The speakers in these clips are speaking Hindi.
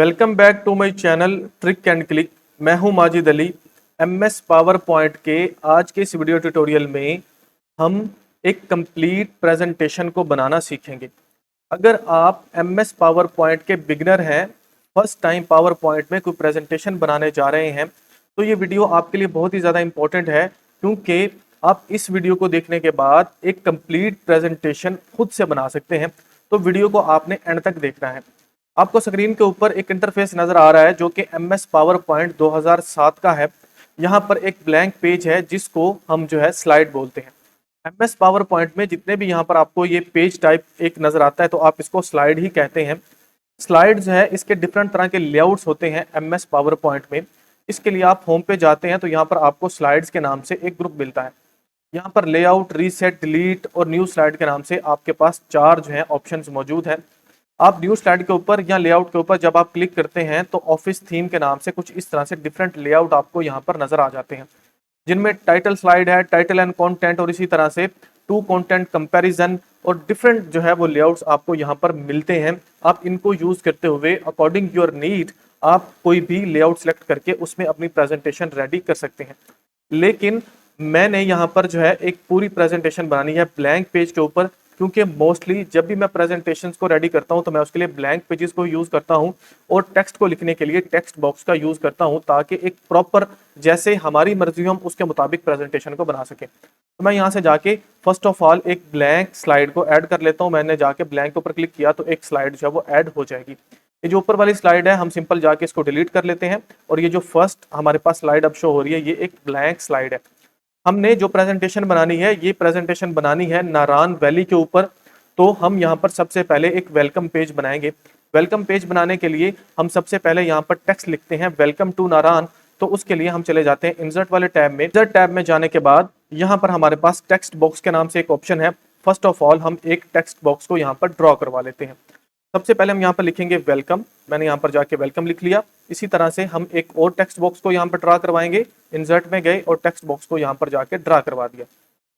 Welcome back to my channel trick and click. मैं हूं Majid Ali. MS PowerPoint के आज के इस वीडियो ट्यूटोरियल में हम एक कंप्लीट प्रेजेंटेशन को बनाना सीखेंगे। अगर आप एमएस पावर पॉइंट के बिगिनर हैं, फर्स्ट टाइम पावर पॉइंट में कोई प्रेजेंटेशन बनाने जा रहे हैं, तो ये वीडियो आपके लिए बहुत ही ज़्यादा इंपॉर्टेंट है, क्योंकि आप इस वीडियो को देखने के बाद एक कंप्लीट प्रेजेंटेशन खुद से बना सकते हैं। तो वीडियो को आपने एंड तक देखना है। आपको स्क्रीन के ऊपर एक इंटरफेस नजर आ रहा है जो कि एमएस पावर पॉइंट 2007 का है। यहाँ पर एक ब्लैंक पेज है जिसको हम जो है स्लाइड बोलते हैं। एमएस पावर पॉइंट में जितने भी यहाँ पर आपको ये पेज टाइप एक नजर आता है तो आप इसको स्लाइड ही कहते हैं। स्लाइड जो है इसके डिफरेंट तरह के लेआउट्स होते हैं एमएस पावर पॉइंट में। इसके लिए आप होम पे जाते हैं तो यहाँ पर आपको स्लाइड्स के नाम से एक ग्रुप मिलता है। यहाँ पर लेआउट, रीसेट, डिलीट और न्यू स्लाइड के नाम से आपके पास चार जो है ऑप्शंस मौजूद हैं। आप न्यू स्लाइड के ऊपर या लेआउट के ऊपर जब आप क्लिक करते हैं तो ऑफिस थीम के नाम से कुछ इस तरह से डिफरेंट लेआउट आपको यहाँ पर नजर आ जाते हैं, जिनमें टाइटल स्लाइड है, टाइटल एंड कंटेंट, और इसी तरह से टू कंटेंट कंपैरिजन और डिफरेंट जो है वो लेआउट्स आपको यहाँ पर मिलते हैं। आप इनको यूज करते हुए अकॉर्डिंग योर नीड आप कोई भी लेआउट सेलेक्ट करके उसमें अपनी प्रेजेंटेशन रेडी कर सकते हैं। लेकिन मैंने यहाँ पर जो है एक पूरी प्रेजेंटेशन बनानी है ब्लैंक पेज के ऊपर, क्योंकि मोस्टली जब भी मैं प्रेजेंटेशंस को रेडी करता हूँ तो मैं उसके लिए ब्लैंक पेजेस को यूज करता हूँ और टेक्स्ट को लिखने के लिए टेक्स्ट बॉक्स का यूज करता हूँ, ताकि एक प्रॉपर जैसे हमारी मर्जी हो हम उसके मुताबिक प्रेजेंटेशन को बना सकें। तो मैं यहाँ से जाके फर्स्ट ऑफ ऑल एक ब्लैंक स्लाइड को ऐड कर लेता हूँ। मैंने जाके ब्लैंक के ऊपर क्लिक किया तो एक स्लाइड जो है वो ऐड हो जाएगी। ये जो ऊपर वाली स्लाइड है हम सिंपल जाके इसको डिलीट कर लेते हैं, और ये जो फर्स्ट हमारे पास स्लाइड अब शो हो रही है ये एक ब्लैंक स्लाइड है। हमने जो प्रेजेंटेशन बनानी है ये प्रेजेंटेशन बनानी है नारायण वैली के ऊपर। तो हम यहाँ पर सबसे पहले एक वेलकम पेज बनाएंगे। वेलकम पेज बनाने के लिए हम सबसे पहले यहाँ पर टेक्स्ट लिखते हैं, वेलकम टू नारायण। तो उसके लिए हम चले जाते हैं इंसर्ट वाले टैब में। इंसर्ट टैब में जाने के बाद यहाँ पर हमारे पास टेक्स्ट बॉक्स के नाम से एक ऑप्शन है। फर्स्ट ऑफ ऑल हम एक टेक्स्ट बॉक्स को यहाँ पर ड्रॉ करवा लेते हैं। सबसे पहले हम यहाँ पर लिखेंगे वेलकम। मैंने यहाँ पर जाके वेलकम लिख लिया। इसी तरह से हम एक और टेक्स्ट बॉक्स को यहाँ पर ड्रा करवाएंगे। इंसर्ट में गए और टेक्स्ट बॉक्स को यहाँ पर जाके ड्रा करवा दिया।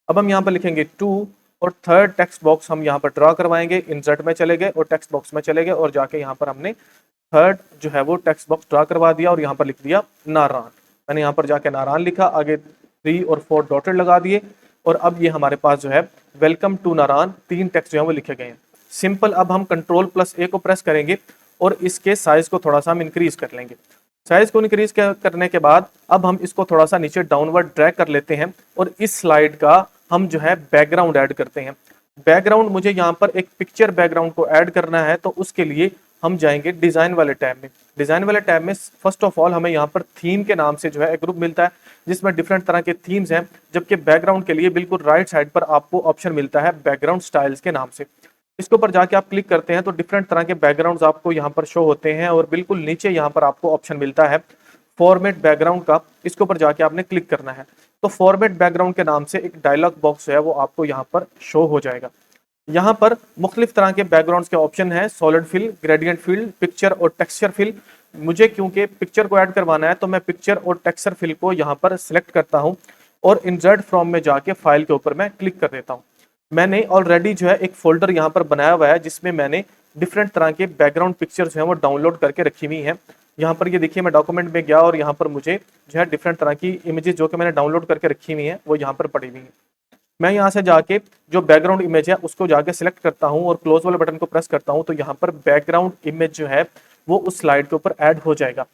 अब हम यहाँ पर लिखेंगे टू, और थर्ड टेक्स्ट बॉक्स हम यहाँ पर ड्रा करवाएंगे। इंसर्ट में चले गए और टेक्स्ट बॉक्स में चले गए और जाके यहाँ पर हमने थर्ड जो है वो टेक्स्ट बॉक्स ड्रा करवा दिया और यहाँ पर लिख दिया नारायण। मैंने यहाँ पर जाके नारायण लिखा, आगे 3 और 4 डॉटेड लगा दिए, और अब ये हमारे पास जो है वेलकम टू नारायण तीन टेक्स्ट जो है वो लिखे गए हैं। सिंपल। अब हम कंट्रोल+A को प्रेस करेंगे और इसके साइज को थोड़ा सा हम इंक्रीज कर लेंगे। साइज को इंक्रीज करने के बाद अब हम इसको थोड़ा सा नीचे डाउनवर्ड ड्रैग कर लेते हैं और इस स्लाइड का हम जो है बैकग्राउंड ऐड करते हैं। बैकग्राउंड मुझे यहाँ पर एक पिक्चर बैकग्राउंड को ऐड करना है, तो उसके लिए हम जाएंगे डिजाइन वाले टैब में। डिजाइन वाले टैब में फर्स्ट ऑफ ऑल हमें यहाँ पर थीम के नाम से जो है एक ग्रुप मिलता है जिसमें डिफरेंट तरह के थीम्स हैं, जबकि बैकग्राउंड के लिए बिल्कुल राइट साइड पर आपको ऑप्शन मिलता है बैकग्राउंड स्टाइल्स के नाम से। इसके ऊपर जाके आप क्लिक करते हैं तो डिफरेंट तरह के बैकग्राउंड्स आपको यहाँ पर शो होते हैं, और बिल्कुल नीचे यहाँ पर आपको ऑप्शन मिलता है फॉर्मेट बैकग्राउंड का। इसके ऊपर जाके आपने क्लिक करना है तो फॉर्मेट बैकग्राउंड के नाम से एक डायलॉग बॉक्स है वो आपको यहाँ पर शो हो जाएगा। यहाँ पर मुख्तलिफ तरह के बैकग्राउंड्स के ऑप्शन है, solid fill, gradient fill, picture और टेक्सचर फिल। मुझे क्योंकि पिक्चर को ऐड करवाना है तो मैं पिक्चर और टेक्सचर फिल को यहाँ पर सिलेक्ट करता हूँ और इंसर्ट फ्रॉम में जाके फाइल के ऊपर मैं क्लिक कर देता हूँ। मैंने ऑलरेडी जो है एक फोल्डर यहाँ पर बनाया हुआ है जिसमें मैंने डिफरेंट तरह के बैकग्राउंड पिक्चर्स हैं वो डाउनलोड करके रखी हुई हैं। यहाँ पर ये देखिए मैं डॉक्यूमेंट में गया और यहाँ पर मुझे जो है डिफरेंट तरह की इमेजेस जो कि मैंने डाउनलोड करके रखी हुई हैं वो यहाँ पर पड़ी हुई हैं। मैं यहाँ से जाके जो बैकग्राउंड इमेज है उसको जाके सिलेक्ट करता हूँ और क्लोज वाले बटन को प्रेस करता हूँ तो यहाँ पर बैकग्राउंड इमेज जो है वो उस स्लाइड के ऊपर ऐड हो जाएगा।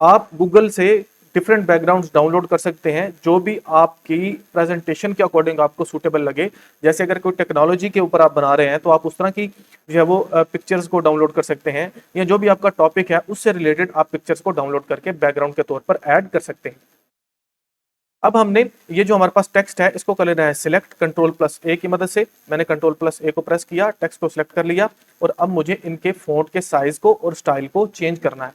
आप गूगल से डिफरेंट बैकग्राउंड्स डाउनलोड कर सकते हैं जो भी आपकी प्रेजेंटेशन के अकॉर्डिंग आपको सूटेबल लगे। जैसे अगर कोई टेक्नोलॉजी के ऊपर आप बना रहे हैं तो आप उस तरह की जो है वो पिक्चर्स को डाउनलोड कर सकते हैं, या जो भी आपका टॉपिक है उससे रिलेटेड आप पिक्चर्स को डाउनलोड करके बैकग्राउंड के तौर पर ऐड कर सकते हैं। अब हमने ये जो हमारे पास टेक्स्ट है इसको कर लेना है सिलेक्ट कंट्रोल+A की मदद से। मैंने कंट्रोल+A को प्रेस किया, टेक्स्ट को सिलेक्ट कर लिया, और अब मुझे इनके फॉन्ट के साइज को और स्टाइल को चेंज करना है।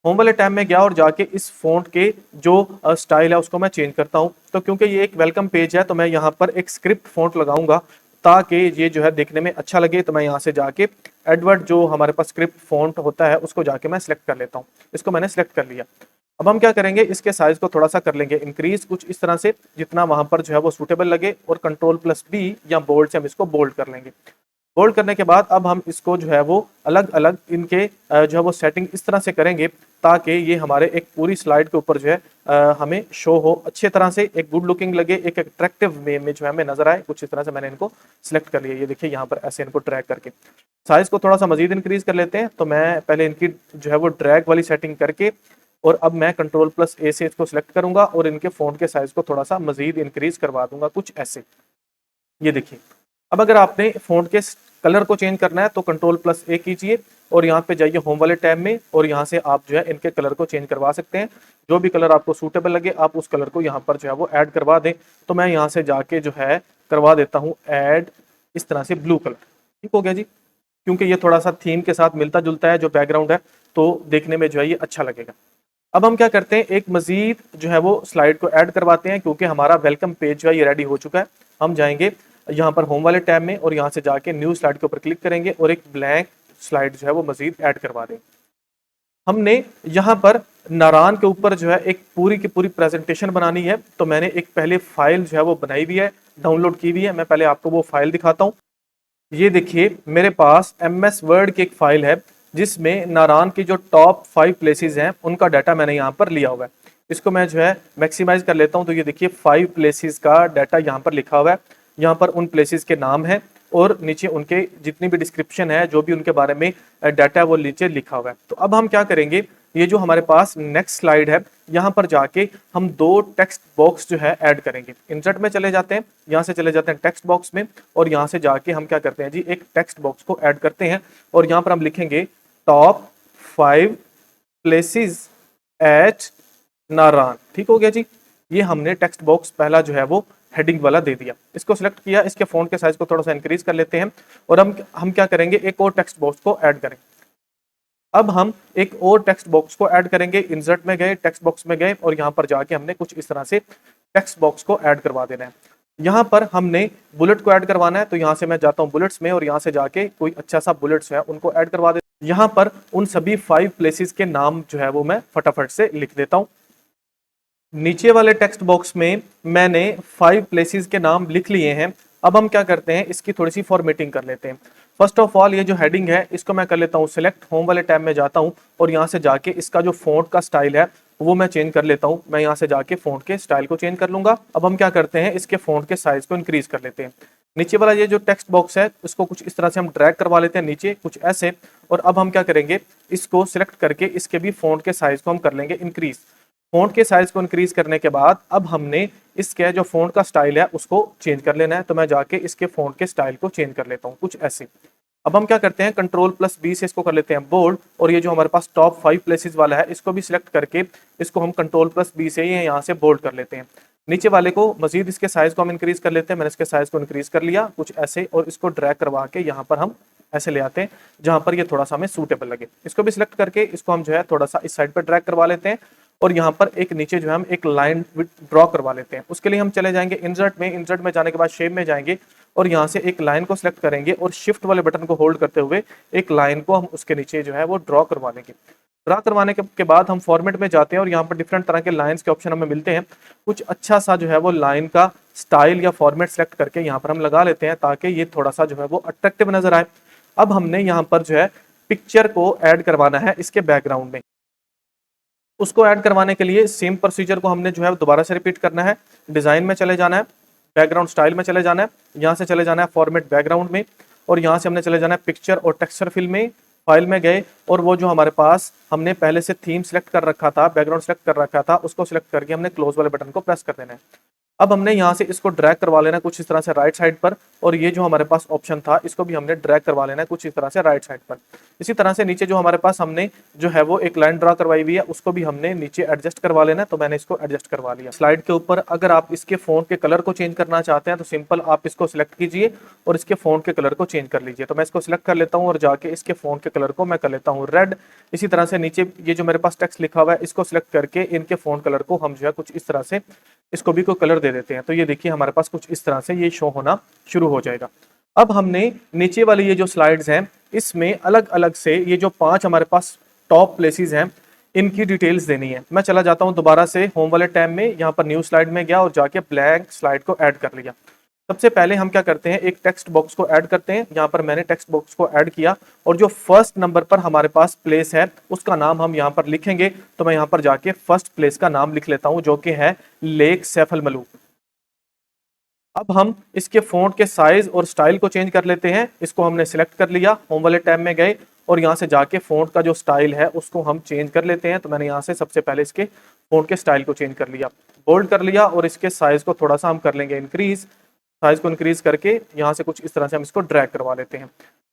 होम वाले टैब में गया और जाके इस फॉन्ट के जो स्टाइल है उसको मैं चेंज करता हूं। तो क्योंकि ये एक वेलकम पेज है तो मैं यहाँ पर एक स्क्रिप्ट फॉन्ट लगाऊंगा ताकि ये जो है देखने में अच्छा लगे। तो मैं यहाँ से जाके एडवर्ड जो हमारे पास स्क्रिप्ट फॉन्ट होता है उसको जाके मैं सिलेक्ट कर लेता हूँ। इसको मैंने सिलेक्ट कर लिया। अब हम क्या करेंगे, इसके साइज को थोड़ा सा कर लेंगे इंक्रीज, कुछ इस तरह से जितना वहां पर जो है वो सूटेबल लगे, और कंट्रोल+B या बोल्ड से हम इसको बोल्ड कर लेंगे। होल्ड करने के बाद अब हम इसको जो है वो अलग अलग इनके जो है वो सेटिंग इस तरह से करेंगे ताकि ये हमारे एक पूरी स्लाइड के ऊपर जो है हमें शो हो अच्छे तरह से, एक गुड लुकिंग लगे, एक अट्रैक्टिव वे में जो है हमें नजर आए। कुछ इस तरह से मैंने इनको सिलेक्ट कर लिया। ये देखिए यहाँ पर ऐसे इनको ड्रैग करके साइज को थोड़ा सा मजीद इंक्रीज कर लेते हैं। तो मैं पहले इनकी जो है वो ड्रैग वाली सेटिंग करके और अब मैं Ctrl+A से इसको सिलेक्ट करूंगा और इनके फ़ॉन्ट के साइज को थोड़ा सा मजीद इंक्रीज करवा दूंगा, कुछ ऐसे। ये देखिए, अब अगर आपने फ़ॉन्ट के कलर को चेंज करना है तो Ctrl+A कीजिए और यहाँ पे जाइए होम वाले टैब में और यहाँ से आप जो है इनके कलर को चेंज करवा सकते हैं। जो भी कलर आपको सूटेबल लगे आप उस कलर को यहाँ पर जो है वो ऐड करवा दें। तो मैं यहाँ से जाके जो है करवा देता हूँ ऐड इस तरह से ब्लू कलर। ठीक हो गया जी, क्योंकि ये थोड़ा सा थीम के साथ मिलता जुलता है जो बैकग्राउंड है, तो देखने में जो है ये अच्छा लगेगा। अब हम क्या करते हैं, एक मजीद जो है वो स्लाइड को ऐड करवाते हैं क्योंकि हमारा वेलकम पेज जो है ये रेडी हो चुका है। हम जाएंगे यहाँ पर होम वाले टैब में और यहाँ से जाके न्यू स्लाइड के ऊपर क्लिक करेंगे और एक ब्लैंक स्लाइड जो है वो मजीद ऐड करवा देंगे। हमने यहाँ पर नारान के ऊपर जो है एक पूरी की पूरी प्रेजेंटेशन बनानी है, तो मैंने एक पहले फाइल जो है वो बनाई हुई है, डाउनलोड की हुई है। मैं पहले आपको वो फाइल दिखाता हूँ। ये देखिए मेरे पास MS वर्ड की एक फाइल है जिसमें नारान की जो टॉप 5 प्लेसेस हैं उनका डाटा मैंने यहाँ पर लिया हुआ है। इसको मैं जो है मैक्सिमाइज कर लेता हूँ। तो ये देखिए 5 प्लेसेस का डाटा यहाँ पर लिखा हुआ है। यहाँ पर उन प्लेसेस के नाम है और नीचे उनके जितनी भी डिस्क्रिप्शन है, जो भी उनके बारे में डाटा है वो नीचे लिखा हुआ है। तो अब हम क्या करेंगे, ये जो हमारे पास नेक्स्ट स्लाइड है यहाँ पर जाके हम 2 टेक्स्ट बॉक्स जो है ऐड करेंगे। इंसर्ट में चले जाते हैं, यहाँ से चले जाते हैं टेक्स्ट बॉक्स में और यहाँ से जाके हम क्या करते हैं जी, एक टेक्स्ट बॉक्स को ऐड करते हैं और यहाँ पर हम लिखेंगे टॉप 5 प्लेसेस एट नारान। ठीक हो गया जी, ये हमने टेक्स्ट बॉक्स पहला जो है वो हेडिंग वाला दे दिया। इसको सिलेक्ट किया, इसके फॉन्ट के साइज को थोड़ा सा इंक्रीज कर लेते हैं और हम क्या करेंगे, एक और टेक्स्ट बॉक्स को ऐड करेंगे। अब हम एक और टेक्स्ट बॉक्स को ऐड करेंगे। इंसर्ट में गए, टेक्स्ट बॉक्स में गए और यहाँ पर जाके हमने कुछ इस तरह से टेक्स्ट बॉक्स को ऐड करवा देना है। यहाँ पर हमने बुलेट को ऐड करवाना है, तो यहाँ से मैं जाता हूँ बुलेट्स में और यहाँ से जाके कोई अच्छा सा बुलेट्स है उनको ऐड करवा देता हूँ। यहाँ पर उन सभी 5 प्लेसेस के नाम जो है वो मैं फटाफट से लिख देता हूँ। नीचे वाले टेक्स्ट बॉक्स में मैंने 5 प्लेसेस के नाम लिख लिए हैं। अब हम क्या करते हैं, इसकी थोड़ी सी फॉर्मेटिंग कर लेते हैं। फर्स्ट ऑफ ऑल ये जो हेडिंग है इसको मैं कर लेता हूँ सिलेक्ट, होम वाले टैब में जाता हूँ और यहाँ से जाके इसका जो फॉन्ट का स्टाइल है वो मैं चेंज कर लेता हूँ। मैं यहाँ से जाके फॉन्ट के स्टाइल को चेंज कर लूंगा। अब हम क्या करते हैं, इसके फॉन्ट के साइज को इंक्रीज कर लेते हैं। नीचे वाला ये जो टेक्स्ट बॉक्स है उसको कुछ इस तरह से हम ड्रैग करवा लेते हैं नीचे, कुछ ऐसे। और अब हम क्या करेंगे, इसको सिलेक्ट करके इसके भी फॉन्ट के साइज को हम कर लेंगे इंक्रीज। फॉन्ट के साइज को इंक्रीज करने के बाद अब हमने इसके जो फॉन्ट का स्टाइल है उसको चेंज कर लेना है। तो मैं जाके इसके फॉन्ट के स्टाइल को चेंज कर लेता हूँ, कुछ ऐसे। अब हम क्या करते हैं, Ctrl+B से इसको कर लेते हैं बोल्ड और ये जो हमारे पास टॉप 5 प्लेसेस वाला है इसको भी सिलेक्ट करके इसको हम Ctrl+B से ये यहाँ से बोल्ड कर लेते हैं। नीचे वाले को मजीद इसके साइज को हम इंक्रीज कर लेते हैं। मैंने इसके साइज को इंक्रीज कर लिया कुछ ऐसे और इसको ड्रैग करवा के यहाँ पर हम ऐसे ले आते हैं जहां पर ये थोड़ा सा हमें सूटेबल लगे। इसको भी सिलेक्ट करके इसको हम जो है थोड़ा सा इस साइड पर ड्रैग करवा लेते हैं और यहाँ पर एक नीचे जो है हम एक लाइन ड्रॉ करवा लेते हैं। उसके लिए हम चले जाएंगे इंसर्ट में जाने के बाद शेप में जाएंगे और यहाँ से एक लाइन को सिलेक्ट करेंगे और शिफ्ट वाले बटन को होल्ड करते हुए एक लाइन को हम उसके नीचे जो है वो ड्रॉ करवा लेंगे। ड्रा करवाने के बाद हम फॉर्मेट में जाते हैं और यहाँ पर डिफरेंट तरह के लाइंस के ऑप्शन हमें मिलते हैं। कुछ अच्छा सा जो है वो लाइन का स्टाइल या फॉर्मेट सेलेक्ट करके यहाँ पर हम लगा लेते हैं ताकि ये थोड़ा सा जो है वो अट्रैक्टिव नजर आए। अब हमने यहाँ पर जो है पिक्चर को ऐड करवाना है इसके बैकग्राउंड में। उसको ऐड करवाने के लिए सेम प्रोसीजर को हमने जो है दोबारा से रिपीट करना है। डिजाइन में चले जाना है, बैकग्राउंड स्टाइल में चले जाना है, यहाँ से चले जाना है फॉर्मेट बैकग्राउंड में और यहाँ से हमने चले जाना है पिक्चर और टेक्सचर फिल में। फाइल में गए और वो जो हमारे पास हमने पहले से थीम सेलेक्ट कर रखा था, बैकग्राउंड सेलेक्ट कर रखा था, उसको सिलेक्ट करके हमने क्लोज वाले बटन को प्रेस कर देना है। अब हमने यहाँ से इसको ड्रैग करवा लेना है कुछ इस तरह से राइट साइड पर और ये जो हमारे पास ऑप्शन था इसको भी हमने ड्रैग करवा लेना है कुछ इस तरह से राइट साइड पर। इसी तरह से नीचे जो हमारे पास हमने जो है वो एक लाइन ड्रा करवाई हुई है उसको भी हमने नीचे एडजस्ट करवा लेना है। तो मैंने इसको एडजस्ट करवा लिया। स्लाइड के ऊपर अगर आप इसके फोन के कलर को चेंज करना चाहते हैं तो सिंपल आप इसको सिलेक्ट कीजिए और इसके फोन के कलर को चेंज कर लीजिए। तो मैं इसको सिलेक्ट कर लेता हूँ और जाके इसके फोन के कलर को मैं कर लेता हूँ रेड। इसी तरह से नीचे ये जो मेरे पास टेक्स्ट लिखा हुआ है इसको सिलेक्ट करके इनके फोन कलर को हम जो है कुछ इस तरह से इसको भी कोई कलर दे देते हैं। तो ये देखिए हमारे पास कुछ इस तरह से ये शो होना शुरू हो जाएगा। अब हमने नीचे वाली ये जो स्लाइड्स हैं इसमें अलग अलग से ये जो 5 हमारे पास टॉप प्लेसेस हैं इनकी डिटेल्स देनी है। मैं चला जाता हूं दोबारा से होम वाले टैब में, यहाँ पर न्यू स्लाइड में गया और जाके ब्लैंक स्लाइड को ऐड कर लिया। सबसे पहले हम क्या करते हैं, एक टेक्स्ट बॉक्स को ऐड करते हैं। यहाँ पर मैंने टेक्स्ट बॉक्स को ऐड किया और जो फर्स्ट नंबर पर हमारे पास प्लेस है उसका नाम हम यहाँ पर लिखेंगे। तो मैं यहाँ पर जाके फर्स्ट प्लेस का नाम लिख लेता हूँ जो कि है लेक सैफल मलूक। अब हम इसके फ़ॉन्ट के साइज और स्टाइल को चेंज कर लेते हैं। इसको हमने सिलेक्ट कर लिया, होम वाले टैब में गए और यहाँ से जाके फ़ॉन्ट का जो स्टाइल है उसको हम चेंज कर लेते हैं। तो मैंने यहाँ से सबसे पहले इसके फ़ॉन्ट के स्टाइल को चेंज कर लिया, बोल्ड कर लिया और इसके साइज को थोड़ा सा हम कर लेंगे इंक्रीज। साइज को इंक्रीज करके यहाँ से कुछ इस तरह से हम इसको ड्रैग करवा लेते हैं।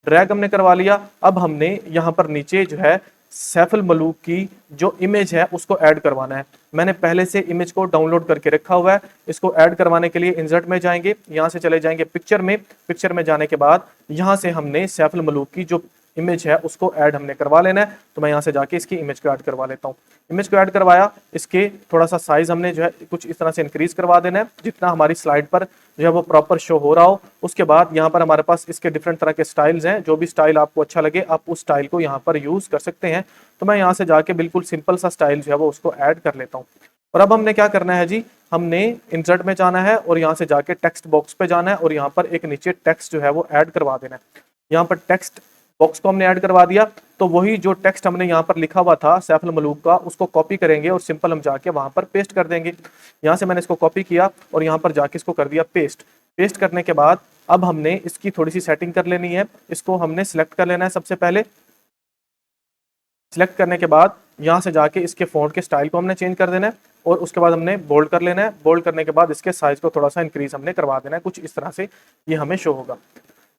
ड्रैग हमने करवा लिया। अब हमने यहाँ पर नीचे जो है सैफल मलूक की जो इमेज है उसको ऐड करवाना है। मैंने पहले से इमेज को डाउनलोड करके रखा हुआ है। इसको ऐड करवाने के लिए इंसर्ट में जाएंगे, यहाँ से चले जाएंगे पिक्चर में। पिक्चर में जाने के बाद यहाँ से हमने सैफल मलूक की जो इमेज है उसको ऐड हमने करवा लेना है। तो मैं यहाँ से जाके इसकी इमेज को ऐड करवा लेता हूँ। इमेज को ऐड करवाया, इसके थोड़ा सा साइज हमने जो है कुछ इस तरह से इंक्रीज करवा देना है जितना हमारी स्लाइड पर जो है वो प्रॉपर शो हो रहा हो। उसके बाद यहाँ पर हमारे पास इसके डिफरेंट तरह के स्टाइल्स हैं, जो भी स्टाइल आपको अच्छा लगे आप उस स्टाइल को यहाँ पर यूज कर सकते हैं। तो मैं यहाँ से जाके बिल्कुल सिंपल सा स्टाइल जो है वो उसको ऐड कर लेता हूँ। और अब हमने क्या करना है जी, हमने इंसर्ट में जाना है और यहाँ से जाके टेक्स्ट बॉक्स पे जाना है और यहाँ पर एक नीचे टेक्स्ट जो है वो ऐड करवा देना है। यहाँ पर टेक्स्ट बॉक्स को हमने ऐड करवा दिया तो वही जो टेक्स्ट हमने यहाँ पर लिखा हुआ था सैफल मलूक का उसको कॉपी करेंगे और सिंपल हम जाके वहां पर पेस्ट कर देंगे। यहाँ से मैंने इसको कॉपी किया और यहाँ पर जाके इसको कर दिया पेस्ट। पेस्ट करने के बाद अब हमने इसकी थोड़ी सी सेटिंग कर लेनी है। इसको हमने सिलेक्ट कर लेना है। सबसे पहले सिलेक्ट करने के बाद यहाँ से जाके इसके फ़ॉन्ट के स्टाइल को हमने चेंज कर देना है और उसके बाद हमने बोल्ड कर लेना है। बोल्ड करने के बाद इसके साइज को थोड़ा सा इंक्रीज हमने करवा देना है, कुछ इस तरह से ये हमें शो होगा।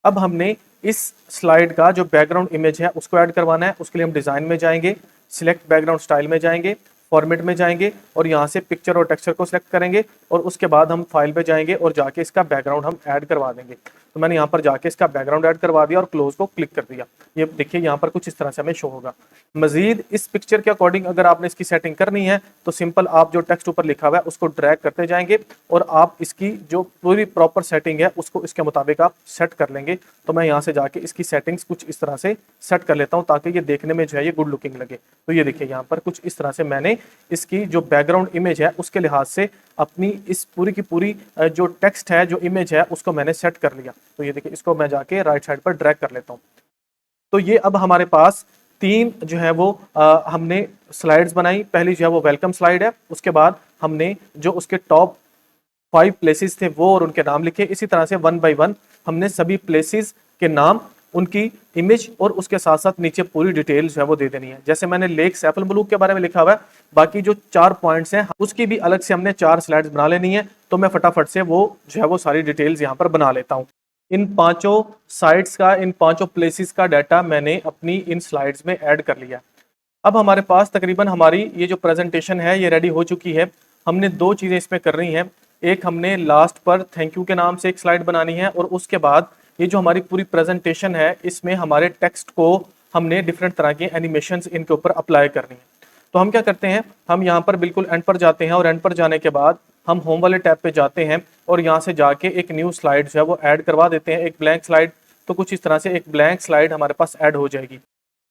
अब हमने इस स्लाइड का जो बैकग्राउंड इमेज है उसको ऐड करवाना है। उसके लिए हम डिज़ाइन में जाएंगे, सिलेक्ट बैकग्राउंड स्टाइल में जाएंगे, फॉर्मेट में जाएंगे और यहाँ से पिक्चर और टेक्सचर को सिलेक्ट करेंगे और उसके बाद हम फाइल पे जाएंगे और जाके इसका बैकग्राउंड हम ऐड करवा देंगे। तो मैंने यहाँ पर जाके इसका बैकग्राउंड ऐड करवा दिया और क्लोज को क्लिक कर दिया। ये देखिए यहाँ पर कुछ इस तरह से हमें शो होगा। मजीद इस पिक्चर के अकॉर्डिंग अगर आपने इसकी सेटिंग करनी है तो सिंपल आप जो टेक्स्ट ऊपर लिखा हुआ है उसको ड्रैग करते जाएंगे और आप इसकी जो पूरी प्रॉपर सेटिंग है उसको इसके मुताबिक आप सेट कर लेंगे। तो मैं यहाँ से जाके इसकी सेटिंग्स कुछ इस तरह से सेट कर लेता हूँ ताकि ये देखने में जो है ये गुड लुकिंग लगे। तो ये देखिए यहाँ पर कुछ इस तरह से मैंने इसकी जो बैकग्राउंड इमेज है उसके लिहाज से अपनी इस पूरी की पूरी जो टेक्स्ट है जो इमेज है उसको मैंने सेट कर लिया। तो ये देखिए इसको मैं जाके राइट साइड पर ड्रैग कर लेता हूँ। तो ये अब हमारे पास तीन जो है वो हमने स्लाइड्स बनाई। पहली जो है वो वेलकम स्लाइड है, उसके बाद हमने जो उसके टॉप 5 प्लेसेस थे वो और उनके नाम लिखे। इसी तरह से 1 बाय 1 हमने सभी प्लेसेस के नाम, उनकी इमेज और उसके साथ साथ नीचे पूरी डिटेल जो है वो दे देनी है। जैसे मैंने लेक सैफल मलूक के बारे में लिखा हुआ है, बाकी जो 4 पॉइंट्स हैं उसकी भी अलग से हमने 4 स्लाइड्स बना लेनी है। तो मैं फटाफट से वो जो है वो सारी डिटेल्स यहाँ पर बना लेता हूँ। इन पांचों साइट्स का, इन पांचों प्लेसेस का डाटा मैंने अपनी इन स्लाइड्स में ऐड कर लिया। अब हमारे पास तकरीबन हमारी ये जो प्रेजेंटेशन है ये रेडी हो चुकी है। हमने 2 चीज़ें इसमें करनी है। एक हमने लास्ट पर थैंक यू के नाम से एक स्लाइड बनानी है और उसके बाद ये जो हमारी पूरी प्रेजेंटेशन है इसमें हमारे टेक्स्ट को हमने डिफरेंट तरह के एनिमेशंस इनके ऊपर अप्लाई करनी है। तो हम क्या करते हैं, हम यहाँ पर बिल्कुल एंड पर जाते हैं और एंड पर जाने के बाद हम होम वाले टैब पे जाते हैं और यहाँ से जाके एक न्यू स्लाइड जो है वो ऐड करवा देते हैं, एक ब्लैंक स्लाइड। तो कुछ इस तरह से एक ब्लैंक स्लाइड हमारे पास ऐड हो जाएगी।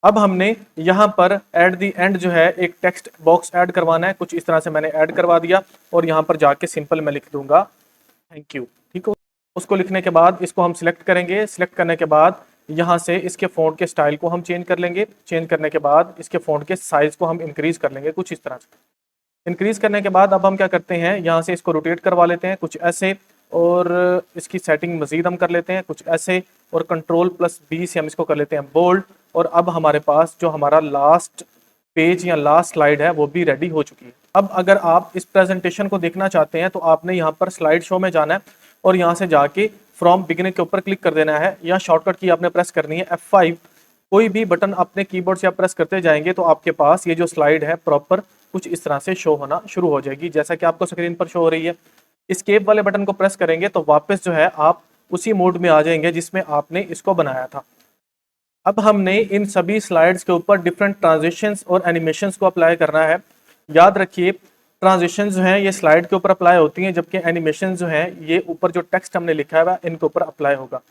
अब हमने यहाँ पर एट दी एंड जो है एक टेक्स्ट बॉक्स ऐड करवाना है। कुछ इस तरह से मैंने ऐड करवा दिया और यहाँ पर जाके सिंपल मैं लिख दूंगा थैंक यू। ठीक हो, उसको लिखने के बाद इसको हम सिलेक्ट करेंगे। सिलेक्ट करने के बाद यहाँ से इसके फ़ॉन्ट के स्टाइल को हम चेंज कर लेंगे। चेंज करने के बाद इसके फ़ॉन्ट के साइज़ को हम इंक्रीज़ कर लेंगे कुछ इस तरह से। इंक्रीज़ करने के बाद अब हम क्या करते हैं, यहाँ से इसको रोटेट करवा लेते हैं कुछ ऐसे और इसकी सेटिंग मज़ीद हम कर लेते हैं कुछ ऐसे और Ctrl+B से हम इसको कर लेते हैं बोल्ड। और अब हमारे पास जो हमारा लास्ट पेज या लास्ट स्लाइड है वो भी रेडी हो चुकी है। अब अगर आप इस प्रेजेंटेशन को देखना चाहते हैं तो आपने यहाँ पर स्लाइड शो में जाना है और यहाँ से जाके फ्रॉम बिगिनिंग के ऊपर क्लिक कर देना है या शॉर्टकट की आपने प्रेस करनी है F5। कोई भी बटन अपने कीबोर्ड से आप प्रेस करते जाएंगे तो आपके पास ये जो स्लाइड है प्रॉपर कुछ इस तरह से शो होना शुरू हो जाएगी, जैसा कि आपको स्क्रीन पर शो हो रही है। एस्केप वाले बटन को प्रेस करेंगे तो वापस जो है आप उसी मोड में आ जाएंगे जिसमें आपने इसको बनाया था। अब हमने इन सभी स्लाइड्स के ऊपर डिफरेंट ट्रांजिशंस और एनिमेशंस को अप्लाई करना है। याद रखिए ट्रांजिशंस जो हैं ये स्लाइड के ऊपर अप्लाई होती हैं, जबकि एनिमेशन जो हैं ये ऊपर जो टेक्स्ट हमने लिखा है इनके ऊपर अप्लाई होगा।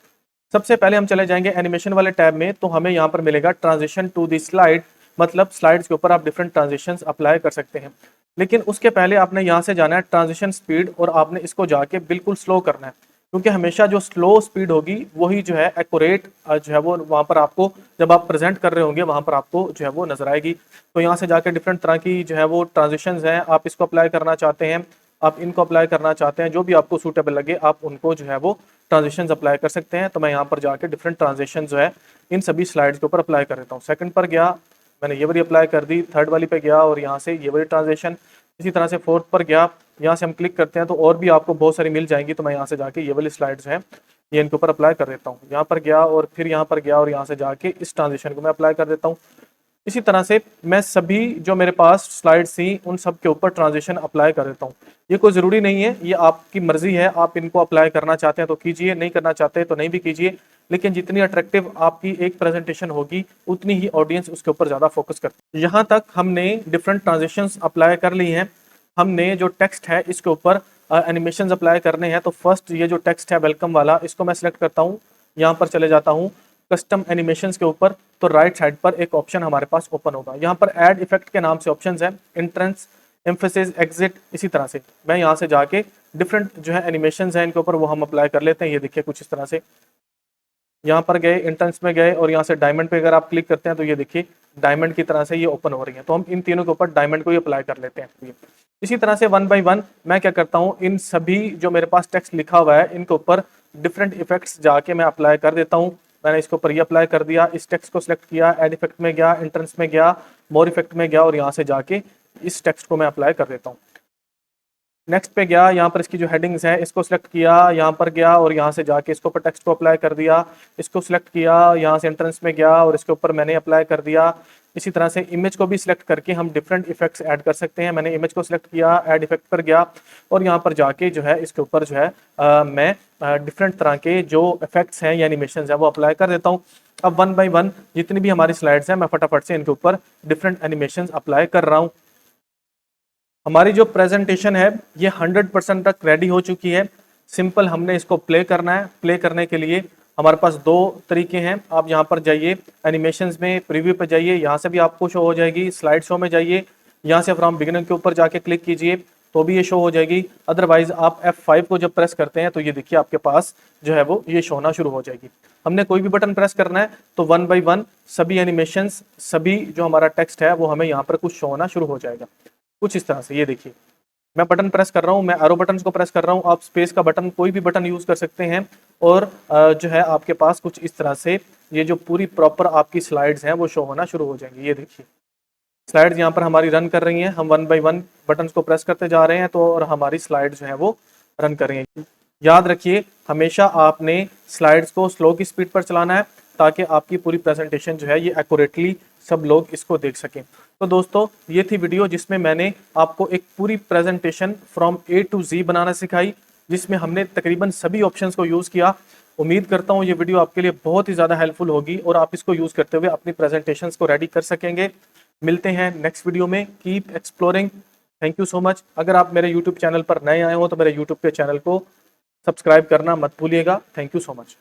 सबसे पहले हम चले जाएंगे एनिमेशन वाले टैब में, तो हमें यहाँ पर मिलेगा ट्रांजिशन टू दी स्लाइड, मतलब स्लाइड्स के ऊपर आप डिफरेंट ट्रांजिशंस अप्लाई कर सकते हैं। लेकिन उसके पहले आपने यहाँ से जाना है ट्रांजिशन स्पीड और आपने इसको जाके बिल्कुल स्लो करना है, क्योंकि हमेशा जो स्लो स्पीड होगी वही जो है एक्यूरेट जो है वो वहाँ पर आपको जब आप प्रेजेंट कर रहे होंगे वहाँ पर आपको जो है वो नजर आएगी। तो यहाँ से जाके डिफरेंट तरह की जो है वो ट्रांजिशंस हैं, आप इसको अप्लाई करना चाहते हैं, आप इनको अप्लाई करना चाहते हैं, जो भी आपको सूटेबल लगे आप उनको जो है वो ट्रांजिशंस अप्लाई कर सकते हैं। तो मैं यहाँ पर जाके डिफरेंट ट्रांजिशन जो है इन सभी स्लाइड्स के ऊपर अप्लाई कर देता हूँ। सेकंड पर गया, मैंने ये वाली अप्लाई कर दी, थर्ड वाली पे गया और यहाँ से ये वाली ट्रांजिशन, इसी तरह से फोर्थ पर गया, यहाँ से हम क्लिक करते हैं तो और भी आपको बहुत सारी मिल जाएंगी। तो मैं यहाँ से जाके ये वाली स्लाइड्स हैं ये इनके ऊपर अप्लाई कर देता हूँ। यहाँ पर गया और फिर यहाँ पर गया और यहाँ से जाके इस ट्रांजिशन को मैं अप्लाई कर देता हूँ। इसी तरह से मैं सभी जो मेरे पास स्लाइड्स थी उन सब के ऊपर ट्रांजिशन अप्लाई कर देता हूँ। ये कोई ज़रूरी नहीं है, ये आपकी मर्जी है, आप इनको अप्लाई करना चाहते हैं तो कीजिए, नहीं करना चाहते तो नहीं भी कीजिए। लेकिन जितनी अट्रैक्टिव आपकी एक प्रेजेंटेशन होगी उतनी ही ऑडियंस उसके ऊपर ज़्यादा फोकस करती है। यहाँ तक हमने डिफरेंट ट्रांजिशंस अप्लाई कर ली हैं। हमने जो टेक्स्ट है इसके ऊपर एनिमेशंस अप्लाई करने हैं। तो फर्स्ट ये जो टेक्स्ट है वेलकम वाला, इसको मैं सिलेक्ट करता हूँ, यहाँ पर चले जाता हूँ कस्टम एनिमेशंस के ऊपर। तो राइट साइड पर एक ऑप्शन हमारे पास ओपन होगा, यहाँ पर ऐड इफेक्ट के नाम से ऑप्शंस हैं, एंट्रेंस, एम्फेसिस, एग्जिट। इसी तरह से मैं यहाँ से जाके डिफरेंट जो है एनिमेशंस हैं इनके ऊपर वो हम अप्लाई कर लेते हैं। ये देखिए कुछ इस तरह से यहाँ पर गए, एंट्रेंस में गए और यहाँ से डायमंड पे अगर आप क्लिक करते हैं तो ये देखिए डायमंड की तरह से ये ओपन हो रही है। तो हम इन तीनों के ऊपर डायमंड को ही अप्लाई कर लेते हैं। इसी तरह से वन बाय वन मैं क्या करता हूँ, इन सभी जो मेरे पास टेक्स्ट लिखा हुआ है इनके ऊपर डिफरेंट इफेक्ट्स जाके मैं अप्लाई कर देता हूँ। मैंने इसके ऊपर ये अप्लाई कर दिया, इस टेक्स्ट को सिलेक्ट किया, एड इफेक्ट में गया, एंट्रेंस में गया, मोर इफेक्ट में गया और यहाँ से जाके इस टेक्स्ट को मैं अप्लाई कर देता हूँ। नेक्स्ट पे गया, यहाँ पर इसकी जो हेडिंग्स है इसको सिलेक्ट किया, यहाँ पर गया और यहाँ से जाके इसके ऊपर टेक्स्ट को अप्लाई कर दिया, इसको सिलेक्ट किया, यहाँ से एंट्रेंस में गया और इसके ऊपर मैंने अप्लाई कर दिया। इसी तरह से इमेज को भी सिलेक्ट करके हम डिफरेंट इफेक्ट्स ऐड कर सकते हैं। मैंने इमेज को सिलेक्ट किया, ऐड इफेक्ट पर गया और यहाँ पर जाके जो है इसके ऊपर जो है मैं डिफरेंट तरह के जो इफेक्ट्स हैं या एनिमेशन है वो अप्लाई कर देता हूँ। अब वन बाई वन जितनी भी हमारी स्लाइड्स हैं मैं फटाफट से इनके ऊपर डिफरेंट एनिमेशन अप्लाई कर रहा हूँ। हमारी जो प्रेजेंटेशन है ये 100% तक रेडी हो चुकी है। सिंपल हमने इसको प्ले करना है। प्ले करने के लिए हमारे पास दो तरीके हैं। आप यहाँ पर जाइए, एनिमेशंस में प्रीव्यू पे जाइए, यहाँ से भी आपको शो हो जाएगी। स्लाइड शो में जाइए, यहाँ से फ्रॉम बिगिनिंग के ऊपर जाके क्लिक कीजिए तो भी ये शो हो जाएगी। अदरवाइज आप F5 को जब प्रेस करते हैं तो ये देखिए आपके पास जो है वो ये शो होना शुरू हो जाएगी। हमने कोई भी बटन प्रेस करना है तो वन बाई वन सभी एनिमेशंस, सभी जो हमारा टेक्स्ट है वो हमें यहाँ पर कुछ शो होना शुरू हो जाएगा कुछ इस तरह से। ये देखिए मैं बटन प्रेस कर रहा हूँ, मैं एरो बटन को प्रेस कर रहा हूँ, आप स्पेस का बटन कोई भी बटन यूज कर सकते हैं और जो है आपके पास कुछ इस तरह से ये जो पूरी प्रॉपर आपकी स्लाइड्स हैं वो शो होना शुरू हो जाएंगी। ये देखिए स्लाइड्स यहाँ पर हमारी रन कर रही हैं, हम वन बाय वन बटन को प्रेस करते जा रहे हैं तो और हमारी स्लाइड्स जो है वो रन कर रही हैं। याद रखिए हमेशा आपने स्लाइड्स को स्लो की स्पीड पर चलाना है ताकि आपकी पूरी प्रेजेंटेशन जो है ये एक्यूरेटली सब लोग इसको देख सकें। तो दोस्तों ये थी वीडियो जिसमें मैंने आपको एक पूरी presentation from A to Z बनाना सिखाई, जिसमें हमने तकरीबन सभी ऑप्शंस को यूज़ किया। उम्मीद करता हूँ ये वीडियो आपके लिए बहुत ही ज़्यादा हेल्पफुल होगी और आप इसको यूज़ करते हुए अपनी प्रेजेंटेशंस को रेडी कर सकेंगे। मिलते हैं नेक्स्ट वीडियो में। Keep exploring. Thank you so much. अगर आप मेरे यूट्यूब चैनल पर नए आए हो तो मेरे यूट्यूब के चैनल को सब्सक्राइब करना मत भूलिएगा। Thank you so much.